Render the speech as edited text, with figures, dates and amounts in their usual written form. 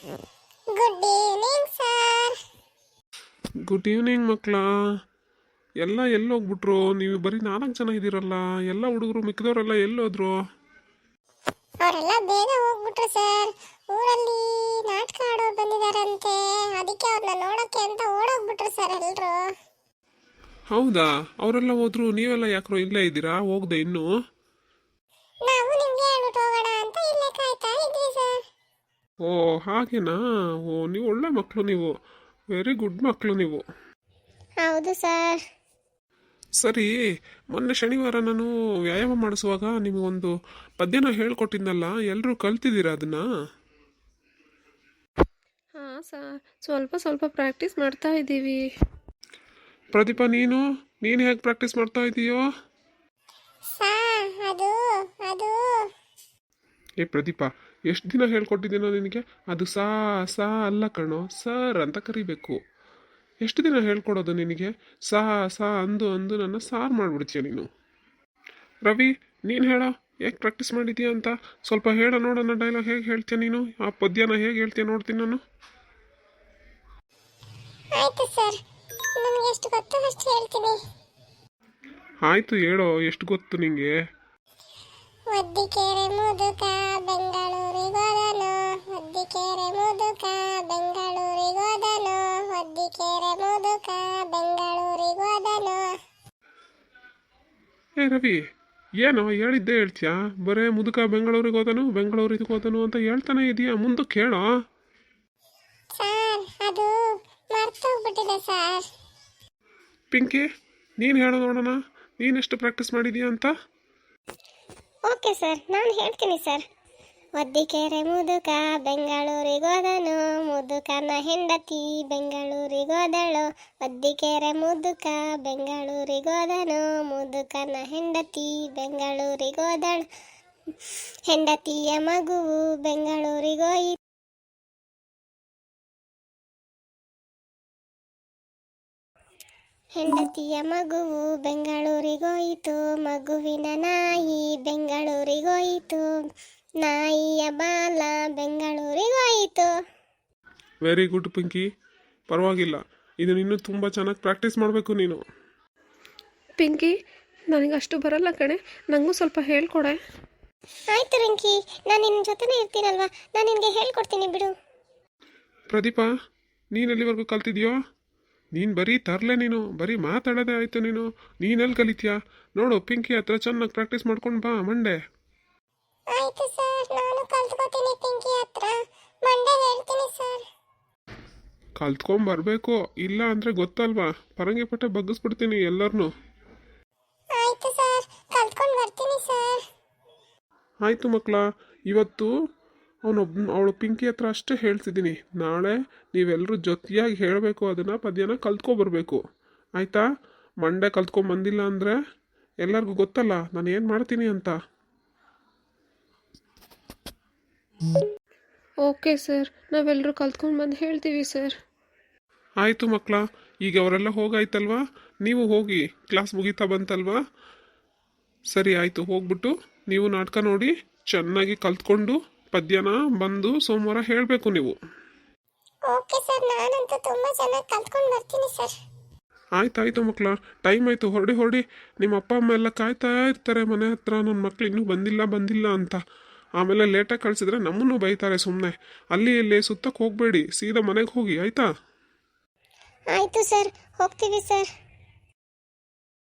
Good evening sir. Good evening ಮಕ್ಕಳ. ಎಲ್ಲ ಎಲ್ಲೋಗ್ಬಿಟ್ರು? ನೀವು ಬರೀ 4 ಜನ ಇದ್ದೀರಲ್ಲ, ಎಲ್ಲ ಹುಡುಗರು ಮಿಕ್ಕಿದವರೆಲ್ಲ ಎಲ್ಲೋದ್ರು? ಅವರೆಲ್ಲ ಬೇಗ ಹೋಗ್ಬಿಟ್ರು ಸರ್. ಊರಲ್ಲಿ ನಾಟಕ ಆಡೋರು ಬಂದಿದಾರಂತೆ, ಅದಕ್ಕೆ ಅವ್ರನ್ನ ನೋಡೋಕ್ಕೆ ಅಂತ ಓಡೋಗ್ಬಿಟ್ರು ಸರ್ ಎಲ್ರು. ಹೌದಾ? ಅವರೆಲ್ಲ ಹೋದ್ರು, ನೀವೆಲ್ಲ ಯಾಕ್ರೋ ಇಲ್ಲೇ ಇದ್ದೀರಾ? ಹೋಗ್ದೆ ಇನ್ನೂ? ನಾವು ನಿಮ್ಗೆ ಹೇಳ್ಬಿಟ್ಟು ಹೋಗೋಣ ಅಂತ ಇಲ್ಲೇ ಕಾಯ್ತಾ ಇದ್ವಿ ಸರ್. ಓ ಹಾಗೇನಾ? ಓ ನೀವು ಒಳ್ಳೆ ಮಕ್ಕಳು, ನೀವು ವೆರಿ ಗುಡ್ ಮಕ್ಕಳು ನೀವು. ಹೌದು ಸರ್. ಸರಿ, ಮೊನ್ನೆ ಶನಿವಾರ ನಾನು ವ್ಯಾಯಾಮ ಮಾಡಿಸುವಾಗ ನಿಮಗೊಂದು ಪದ್ಯನ ಹೇಳ್ಕೊಟ್ಟಿದ್ನಲ್ಲ, ಎಲ್ಲರೂ ಕಲ್ತಿದ್ದೀರಾ ಅದನ್ನ? ಹಾಂ ಸರ್, ಸ್ವಲ್ಪ ಸ್ವಲ್ಪ ಪ್ರಾಕ್ಟೀಸ್ ಮಾಡ್ತಾ ಇದ್ದೀವಿ. ಪ್ರದೀಪ, ನೀನು ಹೇಗೆ ಪ್ರಾಕ್ಟೀಸ್ ಮಾಡ್ತಾ ಇದೀಯೋ? ಸರ್ ಅದು ಅದು ಏ ಪ್ರದೀಪ, ಎಷ್ಟು ದಿನ ಹೇಳ್ಕೊಟ್ಟಿದ್ದೀನೋ ನಿನಗೆ? ಅದು ಸಾ ಸಾ ಅಲ್ಲ ಕಣೋ, ಸರ್ ಅಂತ ಕರಿಬೇಕು. ಎಷ್ಟು ದಿನ ಹೇಳ್ಕೊಡೋದು ನಿನಗೆ? ಸಾ ಸಾ ಅಂದು ಅಂದು ನನ್ನ ಸಾರ್ ಮಾಡಿಬಿಡ್ತೀಯ ನೀನು. ರವಿ, ನೀನು ಹೇಳೋ, ಹೇಗೆ ಪ್ರಾಕ್ಟೀಸ್ ಮಾಡಿದ್ದೀಯ ಅಂತ ಸ್ವಲ್ಪ ಹೇಳ ನೋಡೋಣ. ಡೈಲಾಗ್ ಹೇಗೆ ಹೇಳ್ತೀಯ ನೀನು? ಆ ಪದ್ಯನ ಹೇಗೆ ಹೇಳ್ತೀಯ ನೋಡ್ತೀನಿ ನಾನು. ಆಯ್ತು ಸರ್, ನನಗೆ ಎಷ್ಟು ಗೊತ್ತು ಅಷ್ಟು ಹೇಳ್ತೀನಿ. ಆಯಿತು, ಹೇಳೋ, ಎಷ್ಟು ಗೊತ್ತು ನಿಂಗೆ? ಒದ್ದಿಕೆರೆ ಮುದುಕ ಬೆಂಗಳೂರಿಗೋದನು, ಒದ್ದಿಕೆರೆ ಮುದುಕ ಬೆಂಗಳೂರಿಗೋದನು, ಒದ್ದಿಕೆರೆ ಮುದುಕ ಬೆಂಗಳೂರಿಗೋದನು. ಏ ರವಿ, ಏನೋ ಹೇಳಿದ್ದೆ ಹೇಳ್ತೀಯಾ? ಬರೇ ಮುದುಕ ಬೆಂಗಳೂರಿಗೆ ಹೋದನು ಅಂತ ಹೇಳ್ತಾನೆ ಇದೆಯಾ? ಮುಂದಕ್ಕೆ ಹೇಳೋ. ಸರ್ ಅದು ಮರ್ತೋಗ್ಬಿಟ್ಟಿದೆ ಸರ್. ಪಿಂಕಿ, ನೀನು ಹೇಳೋ ನೋಡೋಣ, ನೀನೆಷ್ಟು ಪ್ರಾಕ್ಟೀಸ್ ಮಾಡಿದೀಯ ಅಂತ. ಓಕೆ ಸರ್, ನಾನು ಹೇಳ್ತೀನಿ ಸರ್. ಒದ್ದಿಕೆರೆ ಮುದುಕ ಬೆಂಗಳೂರಿಗೋದನು, ಮುದುಕನ ಹೆಂಡತಿ ಬೆಂಗಳೂರಿಗೋದಳು. ಒದ್ದಿಕೆರೆ ಮುದುಕ ಬೆಂಗಳೂರಿಗೋದನು, ಮುದುಕನ ಹೆಂಡತಿ ಬೆಂಗಳೂರಿಗೋದಳು. ಹೆಂಡತಿಯ ಮಗುವು ಬೆಂಗಳೂರಿಗೋಯಿತು. ಹೆಂಡತಿಯ ಮಗುವು ಬೆಂಗಳೂರಿಗೋಯಿತು, ಮಗುವಿನ ನಾಯಿ ಬೆಂಗಳೂರಿಗೋಯಿತು, ನಾಯಿಯ ಬಾಲ ಬೆಂಗಳೂರಿಗೋಯಿತು. ವೆರಿ ಗುಡ್ ಪಿಂಕಿ, ಪರವಾಗಿಲ್ಲ. ಇದನ್ನು ಇನ್ನೂ ತುಂಬ ಚೆನ್ನಾಗಿ ಪ್ರಾಕ್ಟೀಸ್ ಮಾಡಬೇಕು ನೀನು. ಪಿಂಕಿ, ನನಗೆ ಅಷ್ಟು ಬರಲ್ಲ ಕಣೆ, ನನಗೂ ಸ್ವಲ್ಪ ಹೇಳ್ಕೊಡೆ. ಆಯ್ತು ರಿಂಕಿ, ನಾನು ನಿನ್ನ ಜೊತೆನೇ ಇರ್ತೀನಲ್ವಾ, ನಾನು ನಿನಗೆ ಹೇಳ್ಕೊಡ್ತೀನಿ ಬಿಡು. ಪ್ರದೀಪ, ನೀನು ಎಲ್ಲಿವರೆಗೂ ಕಲ್ತಿದ್ಯೋ? ನೀನು ಬರೀ ತರಲೆ, ನೀನು ಬರೀ ಮಾತಾಡೋದೇ ಆಯಿತು. ನೀನೆಲ್ಲಿ ಕಲಿತೀಯಾ? ನೋಡು, ಪಿಂಕಿ ಹತ್ರ ಚೆನ್ನಾಗಿ ಪ್ರಾಕ್ಟೀಸ್ ಮಾಡ್ಕೊಂಡು ಬಾ ಮಂಡೆ. ಆಯ್ತು ಸರ್, ನಾನು ಕಲ್ತ್ಕೋತೀನಿ ಪಿಂಕಿ ಹತ್ರ, ಮಂಡೆ ಹೇಳ್ತೀನಿ ಸರ್. ಕಲ್ತ್ಕೊಂಬರ್ಬೇಕು, ಇಲ್ಲ ಅಂದರೆ ಗೊತ್ತಲ್ವಾ, ಪರಂಗಿ ಪಟ್ಟೆ ಬಗ್ಗಿಸ್ಬಿಡ್ತೀನಿ ಎಲ್ಲರನ್ನೂ. ಆಯ್ತು ಸರ್, ಕಲ್ತ್ಕೊಂಡು ಬರ್ತೀನಿ ಸರ್. ಆಯಿತು ಮಕ್ಕಳ, ಇವತ್ತು ಅವಳು ಪಿಂಕಿ ಹತ್ರ ಅಷ್ಟೇ ಹೇಳ್ತಿದ್ದೀನಿ. ನಾಳೆ ನೀವೆಲ್ಲರೂ ಜೊತೆಯಾಗಿ ಹೇಳಬೇಕು, ಅದನ್ನು ಪದ್ಯನ ಕಲ್ತ್ಕೊಬರ್ಬೇಕು. ಆಯಿತಾ? ಮಂಡೆ ಕಲ್ತ್ಕೊಂಬಂದಿಲ್ಲ ಅಂದರೆ ಎಲ್ಲರಿಗೂ ಗೊತ್ತಲ್ಲ ನಾನು ಏನು ಮಾಡ್ತೀನಿ ಅಂತ. ಓಕೆ ಸರ್, ನಾವೆಲ್ಲರೂ ಕಲ್ತ್ಕೊಂಡು ಬಂದು ಹೇಳ್ತೀವಿ ಸರ್. ಆಯಿತು ಮಕ್ಕಳ, ಈಗ ಅವರೆಲ್ಲ ಹೋಗಾಯ್ತಲ್ವಾ? ನೀವು ಹೋಗಿ, ಕ್ಲಾಸ್ ಮುಗೀತಾ ಬಂತಲ್ವಾ? ಸರಿ ಆಯಿತು, ಹೋಗ್ಬಿಟ್ಟು ನೀವು ನಾಟಕ ನೋಡಿ ಚೆನ್ನಾಗಿ ಕಲ್ತ್ಕೊಂಡು ಪದ್ಯನ ಬಂದು ಸೋಮವಾರ ಹೇಳಬೇಕು ನೀವು. ಓಕೆ ಸರ್, ನಾನಂತೂ ತುಂಬ ಚೆನ್ನಾಗಿ ಕಲ್ತ್ಕೊಂಡು ಬರ್ತೀನಿ ಸರ್. ಆಯ್ತಾಯ್ತು ಮಕ್ಕಳ, ಟೈಮ್ ಆಯಿತು, ಹೊರಡಿ. ನಿಮ್ಮ ಅಪ್ಪ ಅಮ್ಮ ಎಲ್ಲ ಕಾಯ್ತಾ ಇರ್ತಾರೆ ಮನೆ ಹತ್ರ, ನನ್ನ ಮಕ್ಳು ಇನ್ನೂ ಬಂದಿಲ್ಲ ಅಂತ. ಆಮೇಲೆ ಲೇಟಾಗಿ ಕಳಿಸಿದ್ರೆ ನಮ್ಮನ್ನು ಬೈತಾರೆ ಸುಮ್ಮನೆ. ಅಲ್ಲಿ ಇಲ್ಲಿ ಸುತ್ತಕ್ಕೆ ಹೋಗಬೇಡಿ, ಸೀದಾ ಮನೆಗೆ ಹೋಗಿ, ಆಯಿತಾ? ಆಯಿತು ಸರ್, ಹೋಗ್ತೀವಿ ಸರ್.